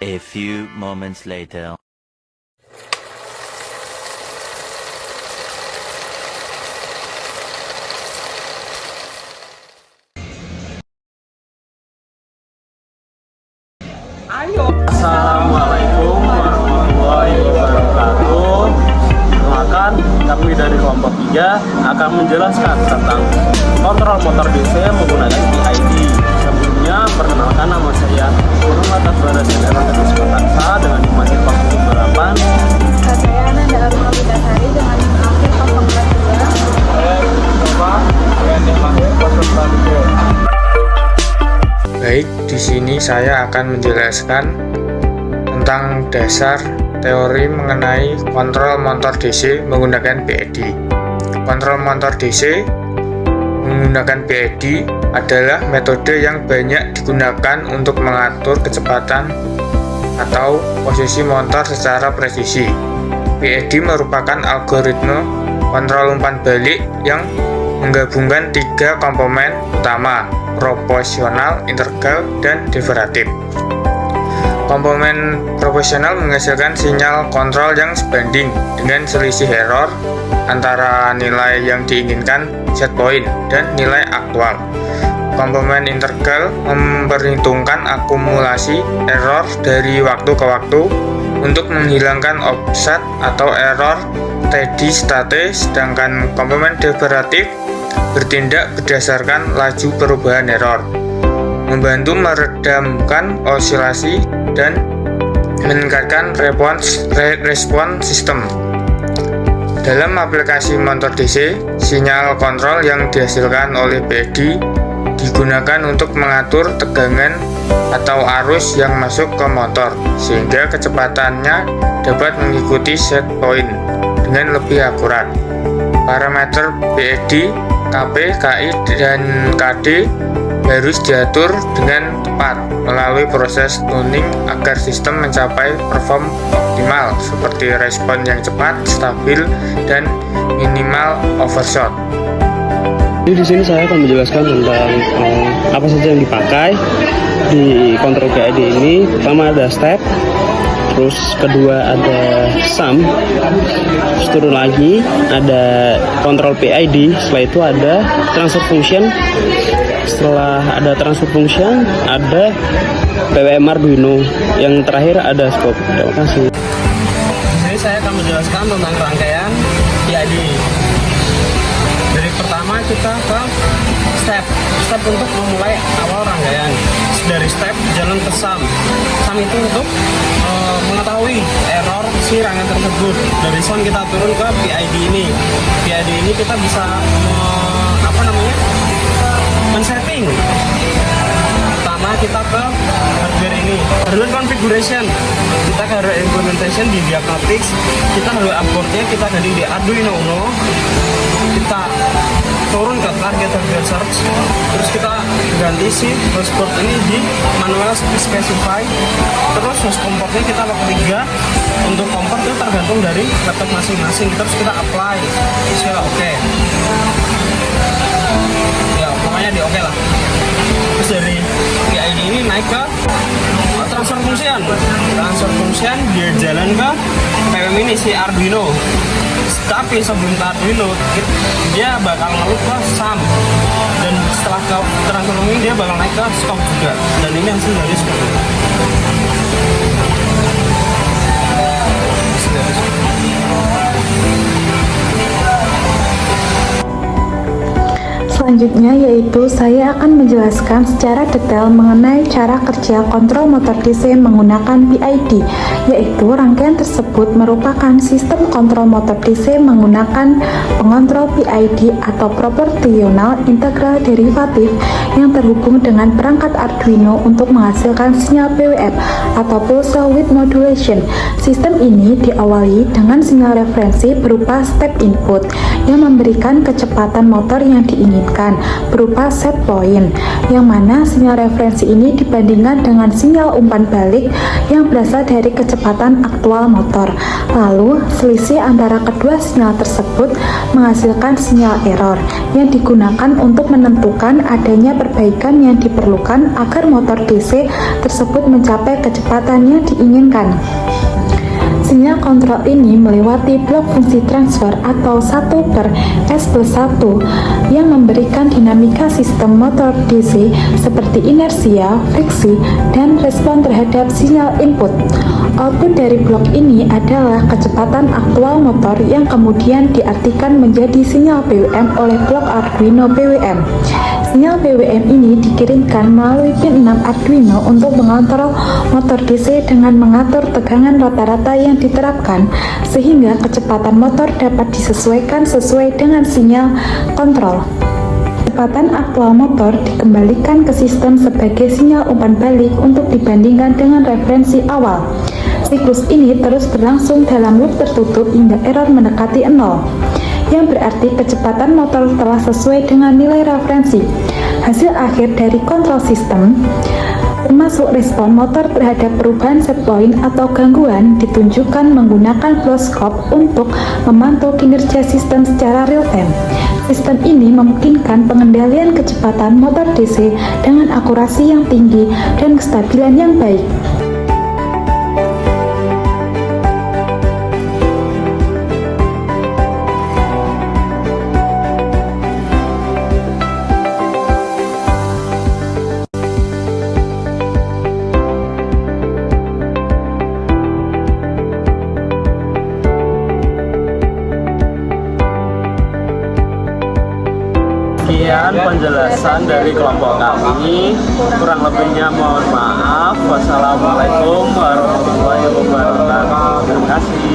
A few moments later. Assalamualaikum warahmatullahi wabarakatuh. Perkenalkan, kami dari kelompok 3 akan menjelaskan tentang kontrol motor DC menggunakan PID. Sebelumnya, perkenalkan nama saya Guru Mata Barasi Error Taksa dengan nomor 48. Saya Ananda Aruma Witasari dengan akhir 042. Saya Mustafa dengan akhir 042. Baik, di sini saya akan menjelaskan tentang dasar teori mengenai kontrol motor DC menggunakan PID. Kontrol motor DC menggunakan PID adalah metode yang banyak digunakan untuk mengatur kecepatan atau posisi motor secara presisi. PID merupakan algoritma kontrol umpan balik yang menggabungkan 3 komponen utama: proporsional, integral, dan deviratif. Komponen proporsional menghasilkan sinyal kontrol yang sebanding dengan selisih error antara nilai yang diinginkan set point dan nilai aktual. Komponen integral memperhitungkan akumulasi error dari waktu ke waktu untuk menghilangkan offset atau error steady state, sedangkan komponen deviratif bertindak berdasarkan laju perubahan error, membantu meredamkan osilasi dan meningkatkan respon sistem. Dalam aplikasi motor DC, sinyal kontrol yang dihasilkan oleh PID digunakan untuk mengatur tegangan atau arus yang masuk ke motor, sehingga kecepatannya dapat mengikuti set point dengan lebih akurat. Parameter PID, KP, KI, dan KD harus diatur dengan tepat melalui proses tuning agar sistem mencapai perform optimal seperti respon yang cepat, stabil, dan minimal overshot. Jadi di sini saya akan menjelaskan tentang apa saja yang dipakai di kontrol PID ini. Pertama ada step, terus kedua ada sum, terus turun lagi ada kontrol PID, setelah itu ada transfer function, setelah ada transfer function ada PWM Arduino, yang terakhir ada scope. Terima kasih. Di sini saya akan menjelaskan tentang rangkaian PID. Dari pertama kita ke step untuk memulai awal rangkaian. Dari step jalan ke sum itu untuk mengetahui error si rangkaian tersebut. Dari sum kita turun ke PID ini. PID ini kita bisa men-setting. Pertama kita ke hardware ini, hardware configuration. Kita ke hardware implementation di diagnostics. Kita hardware upboardnya kita ganti di Arduino Uno. Kita turun ke target hardware search, terus kita ganti si hostport ini di manual specify. Terus host komportnya kita lock 3. Untuk kompor itu tergantung dari laptop masing-masing. Terus kita apply, terus oke. Ya pokoknya di oke lah. Terus dari PID ini naik ke transfer function dia jalan ke PWM ini si Arduino. Tapi sebelum ke Arduino dia bakal ngelup ke sum, dan setelah ke transfer function dia bakal naik ke scope juga, dan ini hasil dari scope. Selanjutnya yaitu saya akan menjelaskan secara detail mengenai cara kerja kontrol motor DC menggunakan PID, yaitu rangkaian tersebut merupakan sistem kontrol motor DC menggunakan pengontrol PID atau proporsional integral derivatif yang terhubung dengan perangkat Arduino untuk menghasilkan sinyal PWM atau pulse width modulation. Sistem ini diawali dengan sinyal referensi berupa step input yang memberikan kecepatan motor yang diinginkan. didapatkan berupa set point, yang mana sinyal referensi ini dibandingkan dengan sinyal umpan balik yang berasal dari kecepatan aktual motor. Lalu, selisih antara kedua sinyal tersebut menghasilkan sinyal error yang digunakan untuk menentukan adanya perbaikan yang diperlukan agar motor DC tersebut mencapai kecepatan yang diinginkan. Sinyal kontrol ini melewati blok fungsi transfer atau 1/S+1 yang memberikan dinamika sistem motor DC seperti inersia, friksi, dan respon terhadap sinyal input. Output dari blok ini adalah kecepatan aktual motor yang kemudian diartikan menjadi sinyal PWM oleh blok Arduino PWM. Sinyal PWM ini dikirimkan melalui pin 6 Arduino untuk mengontrol motor DC dengan mengatur tegangan rata-rata yang diterapkan sehingga kecepatan motor dapat disesuaikan sesuai dengan sinyal kontrol. Kecepatan aktual motor dikembalikan ke sistem sebagai sinyal umpan balik untuk dibandingkan dengan referensi awal. Siklus ini terus berlangsung dalam loop tertutup hingga error mendekati 0, yang berarti kecepatan motor telah sesuai dengan nilai referensi. Hasil akhir dari kontrol sistem, termasuk respon motor terhadap perubahan set point atau gangguan, ditunjukkan menggunakan flow scope untuk memantau kinerja sistem secara real time. Sistem ini memungkinkan pengendalian kecepatan motor DC dengan akurasi yang tinggi dan kestabilan yang baik. Sekian penjelasan dari kelompok kami, kurang lebihnya mohon maaf. Wassalamualaikum warahmatullahi wabarakatuh. Terima kasih.